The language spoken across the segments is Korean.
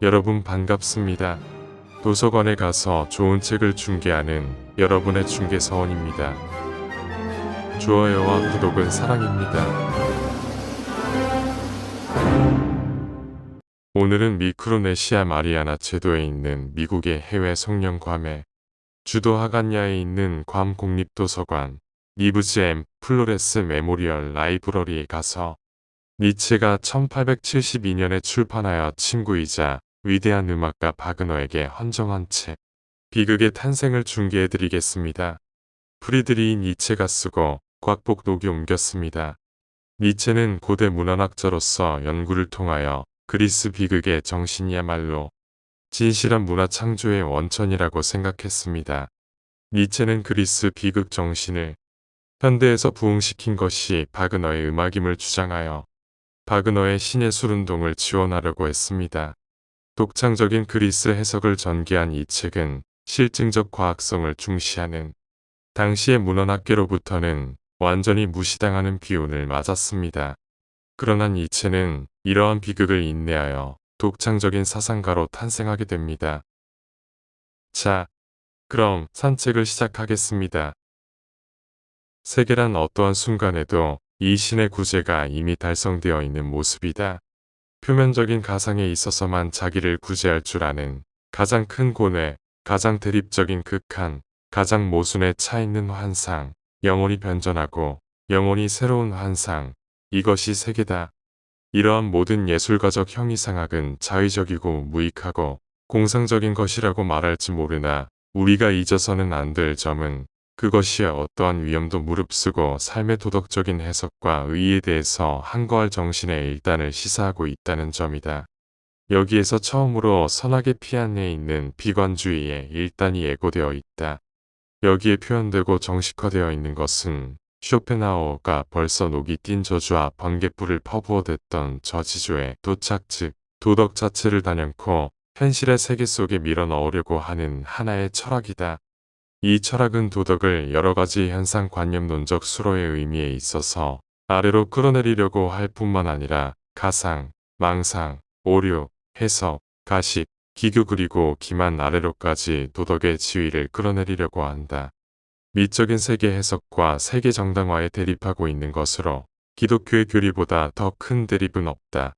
여러분 반갑습니다. 도서관에 가서 좋은 책을 중개하는 여러분의 중개사원입니다. 좋아요와 구독은 사랑입니다. 오늘은 미크로네시아 마리아나 제도에 있는 미국의 해외 성령 괌의 주도 하간야에 있는 괌 국립도서관 리브즈 엠 플로레스 메모리얼 라이브러리에 가서 니체가 1872년에 출판하여 친구이자 위대한 음악가 바그너에게 헌정한 책 비극의 탄생을 중개해드리겠습니다. 프리드리히 니체가 쓰고 곽복 녹이 옮겼습니다. 니체는 고대 문헌학자로서 연구를 통하여 그리스 비극의 정신이야말로 진실한 문화 창조의 원천이라고 생각했습니다. 니체는 그리스 비극 정신을 현대에서 부흥시킨 것이 바그너의 음악임을 주장하여 바그너의 신예술운동을 지원하려고 했습니다. 독창적인 그리스 해석을 전개한 이 책은 실증적 과학성을 중시하는 당시의 문헌학계로부터는 완전히 무시당하는 비운을 맞았습니다. 그러나 니체는 이러한 비극을 인내하여 독창적인 사상가로 탄생하게 됩니다. 자, 그럼 산책을 시작하겠습니다. 세계란 어떠한 순간에도 이 신의 구제가 이미 달성되어 있는 모습이다. 표면적인 가상에 있어서만 자기를 구제할 줄 아는 가장 큰 고뇌, 가장 대립적인 극한, 가장 모순에 차 있는 환상, 영원히 변전하고 영원히 새로운 환상, 이것이 세계다. 이러한 모든 예술가적 형이상학은 자의적이고 무익하고 공상적인 것이라고 말할지 모르나 우리가 잊어서는 안 될 점은 그것이 어떠한 위험도 무릅쓰고 삶의 도덕적인 해석과 의의에 대해서 항거할 정신의 일단을 시사하고 있다는 점이다. 여기에서 처음으로 선악의 피안에 있는 비관주의의 일단이 예고되어 있다. 여기에 표현되고 정식화되어 있는 것은 쇼펜하우어가 벌써 녹이 띈 저주와 번갯불을 퍼부어댔던 저지조의 도착 즉 도덕 자체를 단연코 현실의 세계 속에 밀어넣으려고 하는 하나의 철학이다. 이 철학은 도덕을 여러가지 현상관념론적 수로의 의미에 있어서 아래로 끌어내리려고 할 뿐만 아니라 가상, 망상, 오류, 해석, 가십, 기교 그리고 기만 아래로까지 도덕의 지위를 끌어내리려고 한다. 미적인 세계 해석과 세계 정당화에 대립하고 있는 것으로 기독교의 교리보다 더 큰 대립은 없다.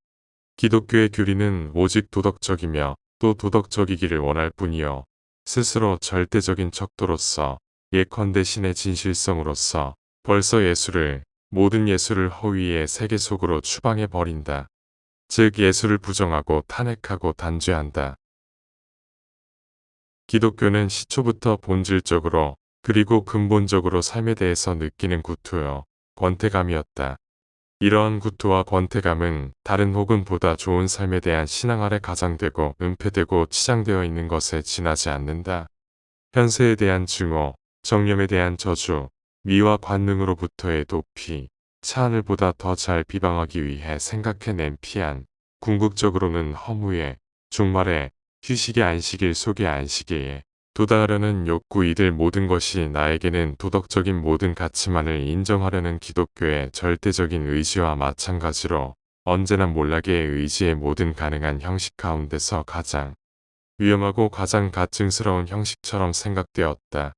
기독교의 교리는 오직 도덕적이며 또 도덕적이기를 원할 뿐이요. 스스로 절대적인 척도로서 예컨대 신의 진실성으로서 벌써 예술을 모든 예술을 허위의 세계 속으로 추방해 버린다. 즉 예술을 부정하고 탄핵하고 단죄한다. 기독교는 시초부터 본질적으로 그리고 근본적으로 삶에 대해서 느끼는 구토요, 권태감이었다. 이러한 구토와 권태감은 다른 혹은 보다 좋은 삶에 대한 신앙 아래 가장되고 은폐되고 치장되어 있는 것에 지나지 않는다. 현세에 대한 증오, 정념에 대한 저주, 미와 관능으로부터의 도피, 차하늘보다 더 잘 비방하기 위해 생각해낸 피안, 궁극적으로는 허무의, 종말의, 휴식의 안식일 속의 안식일에 도달하려는 욕구 이들 모든 것이 나에게는 도덕적인 모든 가치만을 인정하려는 기독교의 절대적인 의지와 마찬가지로 언제나 몰락의 의지의 모든 가능한 형식 가운데서 가장 위험하고 가장 가증스러운 형식처럼 생각되었다.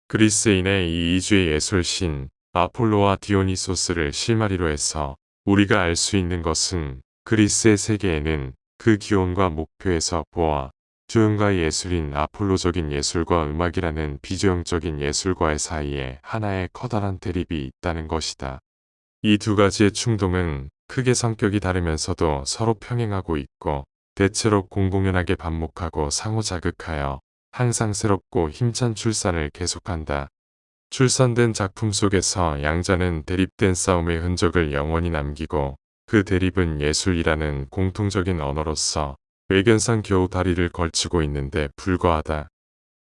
그리스인의 이 이주의 예술신 아폴로와 디오니소스를 실마리로 해서 우리가 알 수 있는 것은 그리스의 세계에는 그 기원과 목표에서 보아 조형가의 예술인 아폴로적인 예술과 음악이라는 비조형적인 예술과의 사이에 하나의 커다란 대립이 있다는 것이다. 이 두 가지의 충동은 크게 성격이 다르면서도 서로 평행하고 있고 대체로 공공연하게 반목하고 상호 자극하여 항상 새롭고 힘찬 출산을 계속한다. 출산된 작품 속에서 양자는 대립된 싸움의 흔적을 영원히 남기고 그 대립은 예술이라는 공통적인 언어로서 외견상 겨우 다리를 걸치고 있는데 불과하다.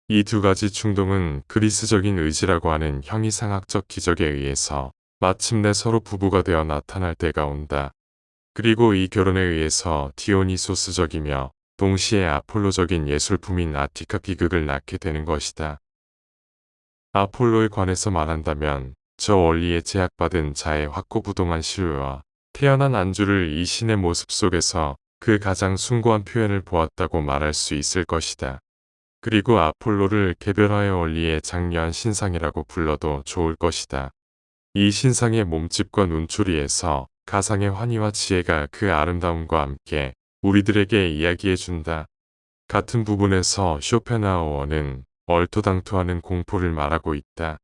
이 두 가지 충동은 그리스적인 의지라고 하는 형이상학적 기적에 의해서 마침내 서로 부부가 되어 나타날 때가 온다. 그리고 이 결혼에 의해서 디오니소스적이며 동시에 아폴로적인 예술품인 아티카 비극을 낳게 되는 것이다. 아폴로에 관해서 말한다면 저 원리에 제약받은 자의 확고부동한 신뢰와 태어난 안주를 이 신의 모습 속에서 그 가장 숭고한 표현을 보았다고 말할 수 있을 것이다. 그리고 아폴로를 개별화의 원리의 장려한 신상이라고 불러도 좋을 것이다. 이 신상의 몸집과 눈초리에서 가상의 환희와 지혜가 그 아름다움과 함께 우리들에게 이야기해준다. 같은 부분에서 쇼펜하우어는 얼토당토하는 공포를 말하고 있다.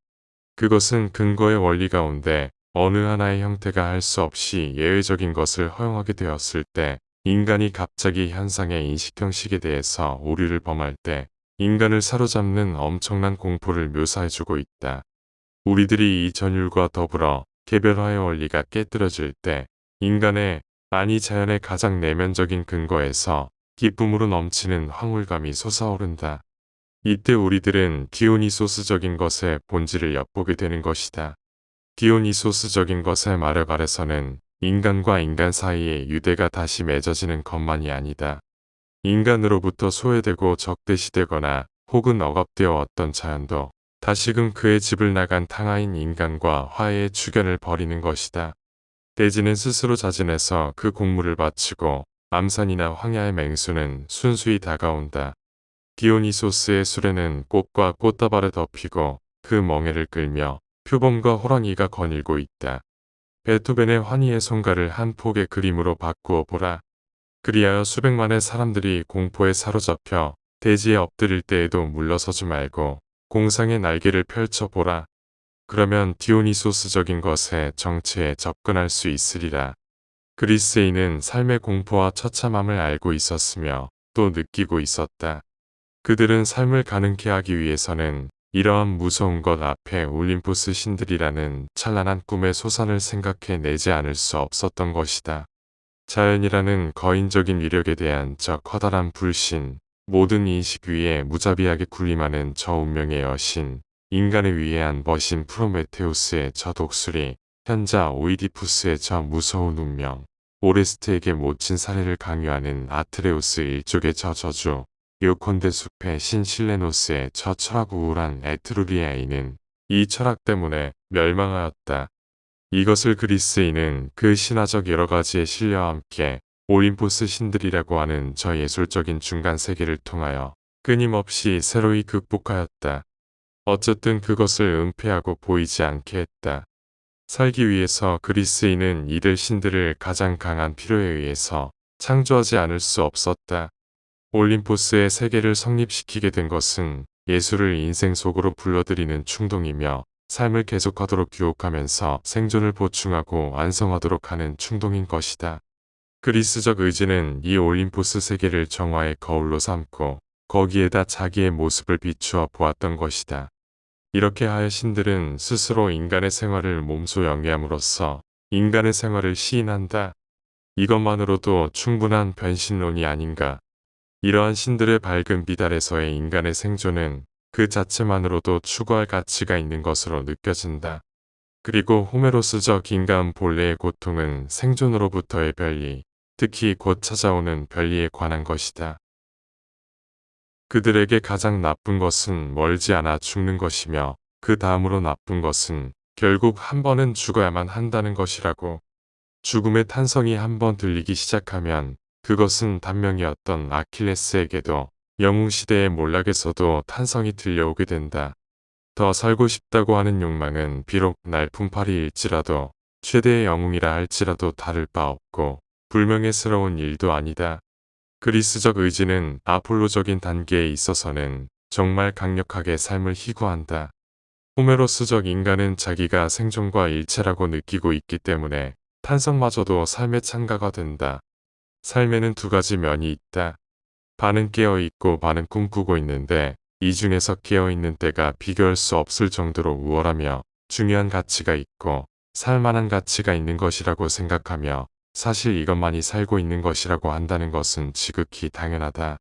그것은 근거의 원리 가운데 어느 하나의 형태가 할 수 없이 예외적인 것을 허용하게 되었을 때, 인간이 갑자기 현상의 인식형식에 대해서 오류를 범할 때 인간을 사로잡는 엄청난 공포를 묘사해주고 있다. 우리들이 이 전율과 더불어 개별화의 원리가 깨뜨려질 때 인간의, 아니 자연의 가장 내면적인 근거에서 기쁨으로 넘치는 황홀감이 솟아오른다. 이때 우리들은 디오니소스적인 것의 본질을 엿보게 되는 것이다. 디오니소스적인 것의 말에 발해서는 인간과 인간 사이에 유대가 다시 맺어지는 것만이 아니다. 인간으로부터 소외되고 적대시되거나 혹은 억압되어 왔던 자연도 다시금 그의 집을 나간 탕하인 인간과 화해의 주견을 벌이는 것이다. 대지는 스스로 자진해서 그 공물을 바치고 암산이나 황야의 맹수는 순수히 다가온다. 디오니소스의 수레는 꽃과 꽃다발을 덮이고 그 멍에를 끌며 표범과 호랑이가 거닐고 있다. 베토벤의 환희의 성가를 한 폭의 그림으로 바꾸어 보라. 그리하여 수백만의 사람들이 공포에 사로잡혀 대지에 엎드릴 때에도 물러서지 말고 공상의 날개를 펼쳐보라. 그러면 디오니소스적인 것의 정체에 접근할 수 있으리라. 그리스인은 삶의 공포와 처참함을 알고 있었으며 또 느끼고 있었다. 그들은 삶을 가능케 하기 위해서는 이러한 무서운 것 앞에 올림포스 신들이라는 찬란한 꿈의 소산을 생각해 내지 않을 수 없었던 것이다. 자연이라는 거인적인 위력에 대한 저 커다란 불신, 모든 인식 위에 무자비하게 군림하는 저 운명의 여신, 인간을 위해한 머신 프로메테우스의 저 독수리, 현자 오이디푸스의 저 무서운 운명, 오레스트에게 모친 사례를 강요하는 아트레우스 일족의 저 저주, 요콘대 숲의 신 실레노스의 저 철학 우울한 에트루리아인은 이 철학 때문에 멸망하였다. 이것을 그리스인은 그 신화적 여러 가지의 신뢰와 함께 올림포스 신들이라고 하는 저 예술적인 중간 세계를 통하여 끊임없이 새로이 극복하였다. 어쨌든 그것을 은폐하고 보이지 않게 했다. 살기 위해서 그리스인은 이들 신들을 가장 강한 필요에 의해서 창조하지 않을 수 없었다. 올림포스의 세계를 성립시키게 된 것은 예술을 인생 속으로 불러들이는 충동이며 삶을 계속하도록 유혹하면서 생존을 보충하고 완성하도록 하는 충동인 것이다. 그리스적 의지는 이 올림포스 세계를 정화의 거울로 삼고 거기에다 자기의 모습을 비추어 보았던 것이다. 이렇게 하여 신들은 스스로 인간의 생활을 몸소 영위함으로써 인간의 생활을 시인한다. 이것만으로도 충분한 변신론이 아닌가. 이러한 신들의 밝은 빛 아래서의 인간의 생존은 그 자체만으로도 추구할 가치가 있는 것으로 느껴진다. 그리고 호메로스적 인간 본래의 고통은 생존으로부터의 변리, 특히 곧 찾아오는 변리에 관한 것이다. 그들에게 가장 나쁜 것은 멀지 않아 죽는 것이며 그 다음으로 나쁜 것은 결국 한 번은 죽어야만 한다는 것이라고. 죽음의 탄성이 한 번 들리기 시작하면 그것은 단명이었던 아킬레스에게도 영웅시대의 몰락에서도 탄성이 들려오게 된다. 더 살고 싶다고 하는 욕망은 비록 날품팔이일지라도 최대의 영웅이라 할지라도 다를 바 없고 불명예스러운 일도 아니다. 그리스적 의지는 아폴로적인 단계에 있어서는 정말 강력하게 삶을 희구한다. 호메로스적 인간은 자기가 생존과 일체라고 느끼고 있기 때문에 탄성마저도 삶의 찬가가 된다. 삶에는 두 가지 면이 있다. 반은 깨어있고 반은 꿈꾸고 있는데 이 중에서 깨어있는 때가 비교할 수 없을 정도로 우월하며 중요한 가치가 있고 살만한 가치가 있는 것이라고 생각하며 사실 이것만이 살고 있는 것이라고 한다는 것은 지극히 당연하다.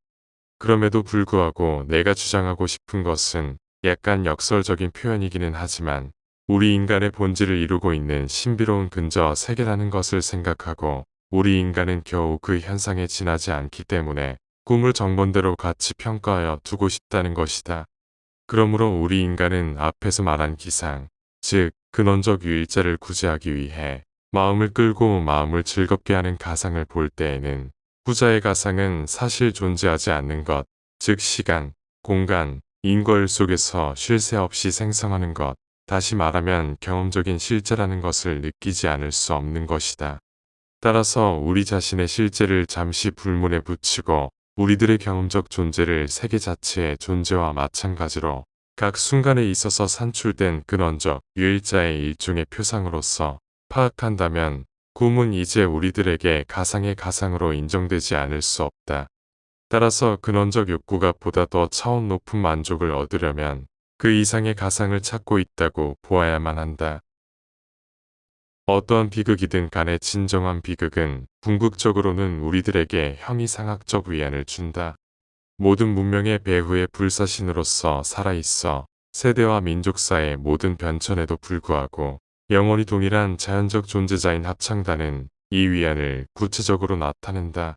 그럼에도 불구하고 내가 주장하고 싶은 것은 약간 역설적인 표현이기는 하지만 우리 인간의 본질을 이루고 있는 신비로운 근저 세계라는 것을 생각하고 우리 인간은 겨우 그 현상에 지나지 않기 때문에 꿈을 정본대로 같이 평가하여 두고 싶다는 것이다. 그러므로 우리 인간은 앞에서 말한 기상, 즉 근원적 유일자를 구제하기 위해 마음을 끌고 마음을 즐겁게 하는 가상을 볼 때에는 후자의 가상은 사실 존재하지 않는 것, 즉 시간, 공간, 인과율 속에서 쉴 새 없이 생성하는 것, 다시 말하면 경험적인 실제라는 것을 느끼지 않을 수 없는 것이다. 따라서 우리 자신의 실제를 잠시 불문에 붙이고 우리들의 경험적 존재를 세계 자체의 존재와 마찬가지로 각 순간에 있어서 산출된 근원적 유일자의 일종의 표상으로서 파악한다면 꿈은 이제 우리들에게 가상의 가상으로 인정되지 않을 수 없다. 따라서 근원적 욕구가 보다 더 차원 높은 만족을 얻으려면 그 이상의 가상을 찾고 있다고 보아야만 한다. 어떠한 비극이든 간에 진정한 비극은 궁극적으로는 우리들에게 형이상학적 위안을 준다. 모든 문명의 배후의 불사신으로서 살아있어 세대와 민족사의 모든 변천에도 불구하고 영원히 동일한 자연적 존재자인 합창단은 이 위안을 구체적으로 나타낸다.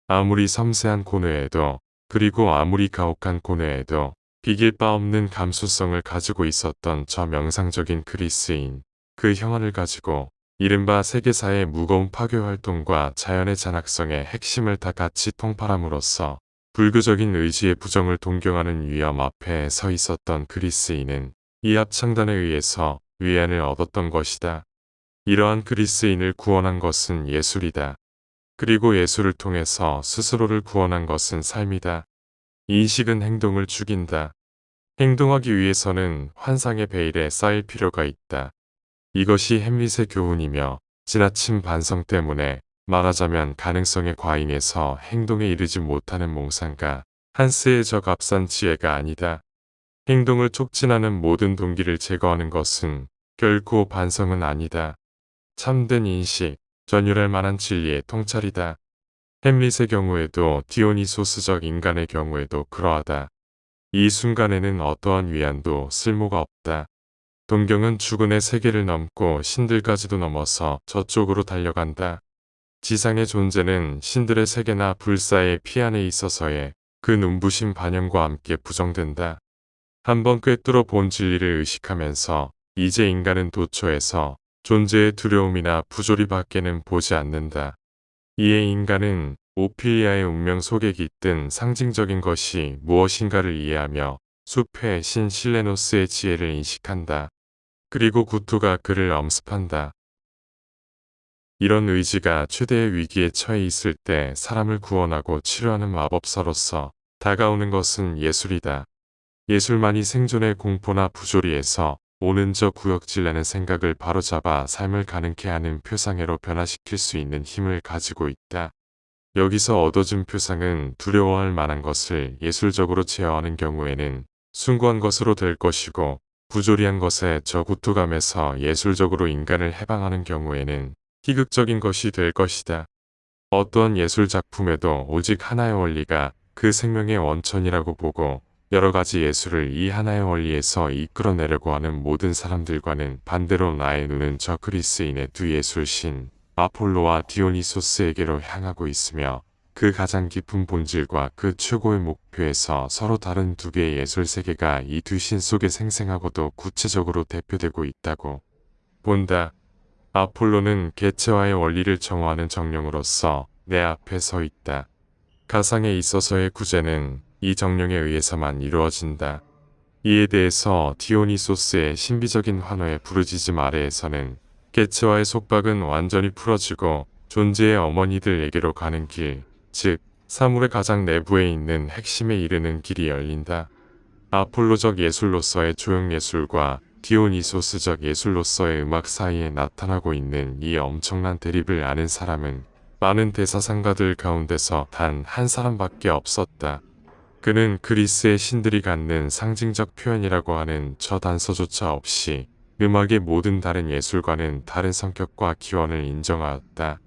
아무리 섬세한 고뇌에도 그리고 아무리 가혹한 고뇌에도 비길 바 없는 감수성을 가지고 있었던 저 명상적인 그리스인 그 형언을 가지고 이른바 세계사의 무거운 파괴 활동과 자연의 잔악성의 핵심을 다 같이 통팔함으로써 불교적인 의지의 부정을 동경하는 위험 앞에 서 있었던 그리스인은 이 합창단에 의해서 위안을 얻었던 것이다. 이러한 그리스인을 구원한 것은 예술이다. 그리고 예술을 통해서 스스로를 구원한 것은 삶이다. 인식은 행동을 죽인다. 행동하기 위해서는 환상의 베일에 쌓일 필요가 있다. 이것이 햄릿의 교훈이며 지나친 반성 때문에 말하자면 가능성의 과잉에서 행동에 이르지 못하는 몽상가 한스의 저 값싼 지혜가 아니다. 행동을 촉진하는 모든 동기를 제거하는 것은 결코 반성은 아니다. 참된 인식, 전율할 만한 진리의 통찰이다. 햄릿의 경우에도 디오니소스적 인간의 경우에도 그러하다. 이 순간에는 어떠한 위안도 쓸모가 없다. 동경은 죽은의 세계를 넘고 신들까지도 넘어서 저쪽으로 달려간다. 지상의 존재는 신들의 세계나 불사의 피안에 있어서의 그 눈부신 반영과 함께 부정된다. 한번 꿰뚫어 본 진리를 의식하면서 이제 인간은 도처에서 존재의 두려움이나 부조리 밖에는 보지 않는다. 이에 인간은 오피리아의 운명 속에 깃든 상징적인 것이 무엇인가를 이해하며 숲의 신 실레노스의 지혜를 인식한다. 그리고 구토가 그를 엄습한다. 이런 의지가 최대의 위기에 처해 있을 때 사람을 구원하고 치료하는 마법사로서 다가오는 것은 예술이다. 예술만이 생존의 공포나 부조리에서 오는 저 구역질내는 생각을 바로잡아 삶을 가능케 하는 표상애로 변화시킬 수 있는 힘을 가지고 있다. 여기서 얻어진 표상은 두려워할 만한 것을 예술적으로 제어하는 경우에는 숭고한 것으로 될 것이고 부조리한 것에 저 구토감에서 예술적으로 인간을 해방하는 경우에는 희극적인 것이 될 것이다. 어떠한 예술 작품에도 오직 하나의 원리가 그 생명의 원천이라고 보고 여러 가지 예술을 이 하나의 원리에서 이끌어내려고 하는 모든 사람들과는 반대로 나의 눈은 저 그리스인의 두 예술신 아폴로와 디오니소스에게로 향하고 있으며 그 가장 깊은 본질과 그 최고의 목표에서 서로 다른 두 개의 예술 세계가 이 두 신 속에 생생하고도 구체적으로 대표되고 있다고 본다. 아폴로는 개체화의 원리를 정화하는 정령으로서 내 앞에 서 있다. 가상에 있어서의 구제는 이 정령에 의해서만 이루어진다. 이에 대해서 디오니소스의 신비적인 환호의 부르짖음 아래에서는 개체화의 속박은 완전히 풀어지고 존재의 어머니들에게로 가는 길, 즉 사물의 가장 내부에 있는 핵심에 이르는 길이 열린다. 아폴로적 예술로서의 조형예술과 디오니소스적 예술로서의 음악 사이에 나타나고 있는 이 엄청난 대립을 아는 사람은 많은 대사상가들 가운데서 단 한 사람밖에 없었다. 그는 그리스의 신들이 갖는 상징적 표현이라고 하는 저 단서조차 없이 음악의 모든 다른 예술과는 다른 성격과 기원을 인정하였다.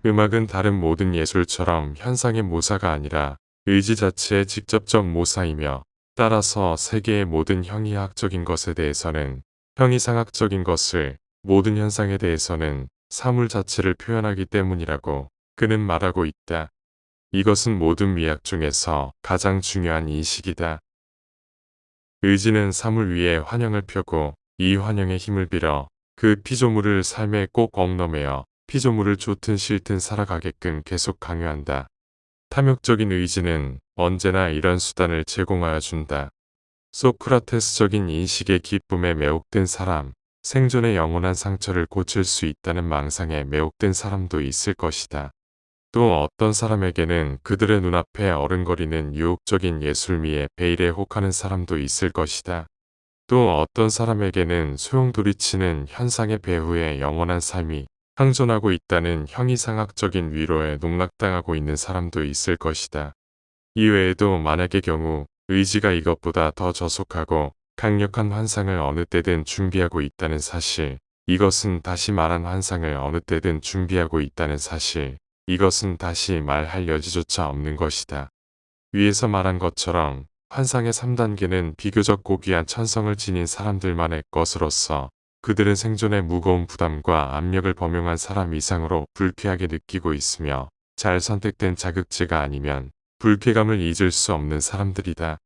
음악은 다른 모든 예술처럼 현상의 모사가 아니라 의지 자체의 직접적 모사이며 따라서 세계의 모든 형이학적인 것에 대해서는 형이상학적인 것을, 모든 현상에 대해서는 사물 자체를 표현하기 때문이라고 그는 말하고 있다. 이것은 모든 미학 중에서 가장 중요한 인식이다. 의지는 사물 위에 환영을 펴고 이 환영의 힘을 빌어 그 피조물을 삶에 꼭 얽어매어 피조물을 좋든 싫든 살아가게끔 계속 강요한다. 탐욕적인 의지는 언제나 이런 수단을 제공하여 준다. 소크라테스적인 인식의 기쁨에 매혹된 사람, 생존의 영원한 상처를 고칠 수 있다는 망상에 매혹된 사람도 있을 것이다. 또 어떤 사람에게는 그들의 눈앞에 어른거리는 유혹적인 예술미에 베일에 혹하는 사람도 있을 것이다. 또 어떤 사람에게는 소용돌이치는 현상의 배후에 영원한 삶이 상존하고 있다는 형이상학적인 위로에 농락당하고 있는 사람도 있을 것이다. 이외에도 만약의 경우 의지가 이것보다 더 저속하고 강력한 환상을 어느 때든 준비하고 있다는 사실, 이것은 다시 말한 환상을 어느 때든 준비하고 있다는 사실, 이것은 다시 말할 여지조차 없는 것이다. 위에서 말한 것처럼 환상의 3단계는 비교적 고귀한 천성을 지닌 사람들만의 것으로서 그들은 생존의 무거운 부담과 압력을 범용한 사람 이상으로 불쾌하게 느끼고 있으며 잘 선택된 자극제가 아니면 불쾌감을 잊을 수 없는 사람들이다.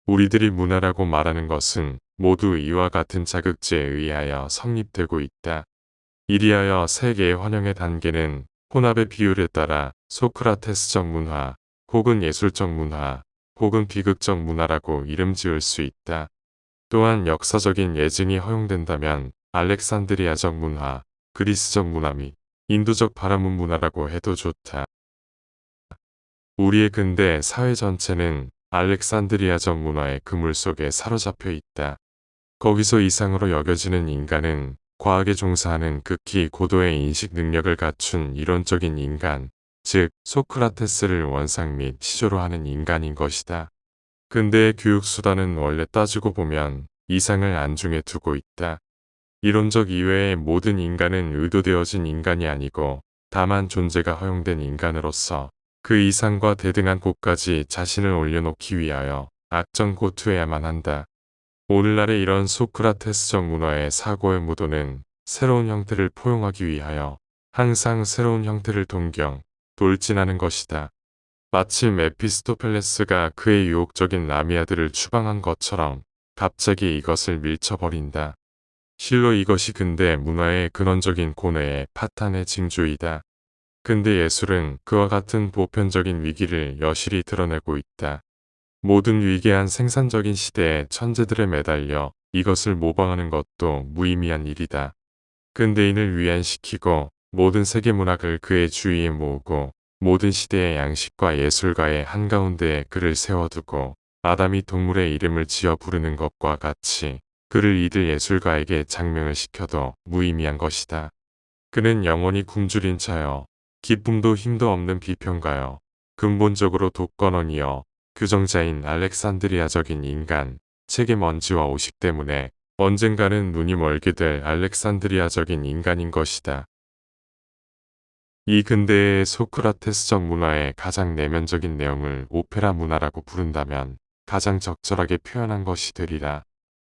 우리들이 문화라고 말하는 것은 모두 이와 같은 자극제에 의하여 성립되고 있다. 이리하여 세 개의 환영의 단계는 혼합의 비율에 따라 소크라테스적 문화, 혹은 예술적 문화, 혹은 비극적 문화라고 이름 지을 수 있다. 또한 역사적인 예증이 허용된다면 알렉산드리아적 문화, 그리스적 문화 및 인도적 바라문 문화라고 해도 좋다. 우리의 근대 사회 전체는 알렉산드리아적 문화의 그물 속에 사로잡혀 있다. 거기서 이상으로 여겨지는 인간은 과학에 종사하는 극히 고도의 인식 능력을 갖춘 이론적인 인간, 즉 소크라테스를 원상 및 시조로 하는 인간인 것이다. 근대의 교육수단은 원래 따지고 보면 이상을 안중에 두고 있다. 이론적 이외의 모든 인간은 의도되어진 인간이 아니고 다만 존재가 허용된 인간으로서 그 이상과 대등한 곳까지 자신을 올려놓기 위하여 악정고투해야만 한다. 오늘날의 이런 소크라테스적 문화의 사고의 무도는 새로운 형태를 포용하기 위하여 항상 새로운 형태를 동경, 돌진하는 것이다. 마치 메피스토펠레스가 그의 유혹적인 라미아들을 추방한 것처럼 갑자기 이것을 밀쳐버린다. 실로 이것이 근대 문화의 근원적인 고뇌의 파탄의 징조이다. 근대 예술은 그와 같은 보편적인 위기를 여실히 드러내고 있다. 모든 위대한 생산적인 시대의 천재들에 매달려 이것을 모방하는 것도 무의미한 일이다. 근대인을 위안시키고 모든 세계문학을 그의 주위에 모으고 모든 시대의 양식과 예술가의 한가운데에 그를 세워두고 아담이 동물의 이름을 지어 부르는 것과 같이 그를 이들 예술가에게 장명을 시켜도 무의미한 것이다. 그는 영원히 굶주린 자여 기쁨도 힘도 없는 비평가여 근본적으로 독거넌이여 규정자인 알렉산드리아적인 인간, 책의 먼지와 오식 때문에 언젠가는 눈이 멀게 될 알렉산드리아적인 인간인 것이다. 이 근대의 소크라테스적 문화의 가장 내면적인 내용을 오페라 문화라고 부른다면 가장 적절하게 표현한 것이 되리라.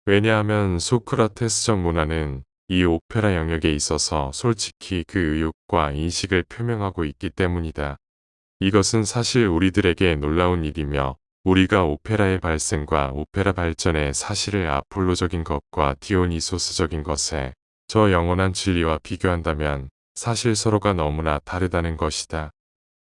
왜냐하면 소크라테스적 문화는 이 오페라 영역에 있어서 솔직히 그 의욕과 인식을 표명하고 있기 때문이다. 이것은 사실 우리들에게 놀라운 일이며 우리가 오페라의 발생과 오페라 발전의 사실을 아폴로적인 것과 디오니소스적인 것에 저 영원한 진리와 비교한다면 사실 서로가 너무나 다르다는 것이다.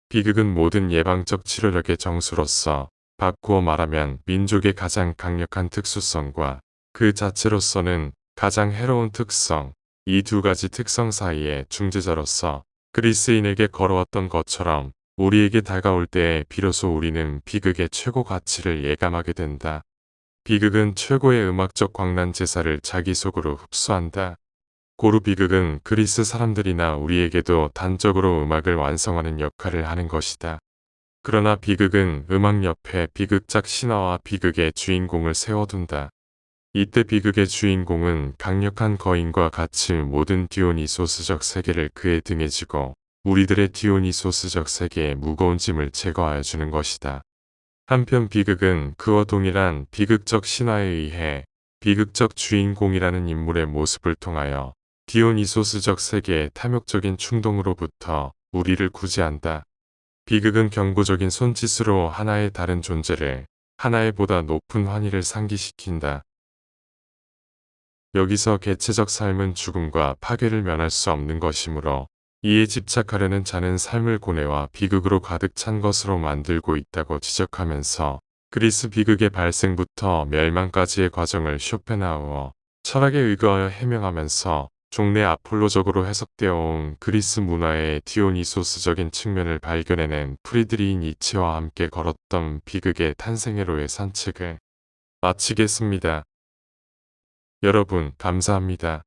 비극은 모든 예방적 치료력의 정수로서 바꾸어 말하면 민족의 가장 강력한 특수성과 그 자체로서는 가장 해로운 특성, 이 두 가지 특성 사이의 중재자로서 그리스인에게 걸어왔던 것처럼 우리에게 다가올 때에 비로소 우리는 비극의 최고 가치를 예감하게 된다. 비극은 최고의 음악적 광란 제사를 자기 속으로 흡수한다. 고루 비극은 그리스 사람들이나 우리에게도 단적으로 음악을 완성하는 역할을 하는 것이다. 그러나 비극은 음악 옆에 비극작 신화와 비극의 주인공을 세워둔다. 이때 비극의 주인공은 강력한 거인과 같이 모든 디오니소스적 세계를 그의 등에 지고 우리들의 디오니소스적 세계의 무거운 짐을 제거하여 주는 것이다. 한편 비극은 그와 동일한 비극적 신화에 의해 비극적 주인공이라는 인물의 모습을 통하여 디오니소스적 세계의 탐욕적인 충동으로부터 우리를 구제한다. 비극은 경고적인 손짓으로 하나의 다른 존재를 하나의 보다 높은 환희를 상기시킨다. 여기서 개체적 삶은 죽음과 파괴를 면할 수 없는 것이므로 이에 집착하려는 자는 삶을 고뇌와 비극으로 가득 찬 것으로 만들고 있다고 지적하면서 그리스 비극의 발생부터 멸망까지의 과정을 쇼펜하우어 철학에 의거하여 해명하면서 종래 아폴로적으로 해석되어 온 그리스 문화의 디오니소스적인 측면을 발견해낸 프리드리히 니체와 함께 걸었던 비극의 탄생회로의 산책을 마치겠습니다. 여러분 감사합니다.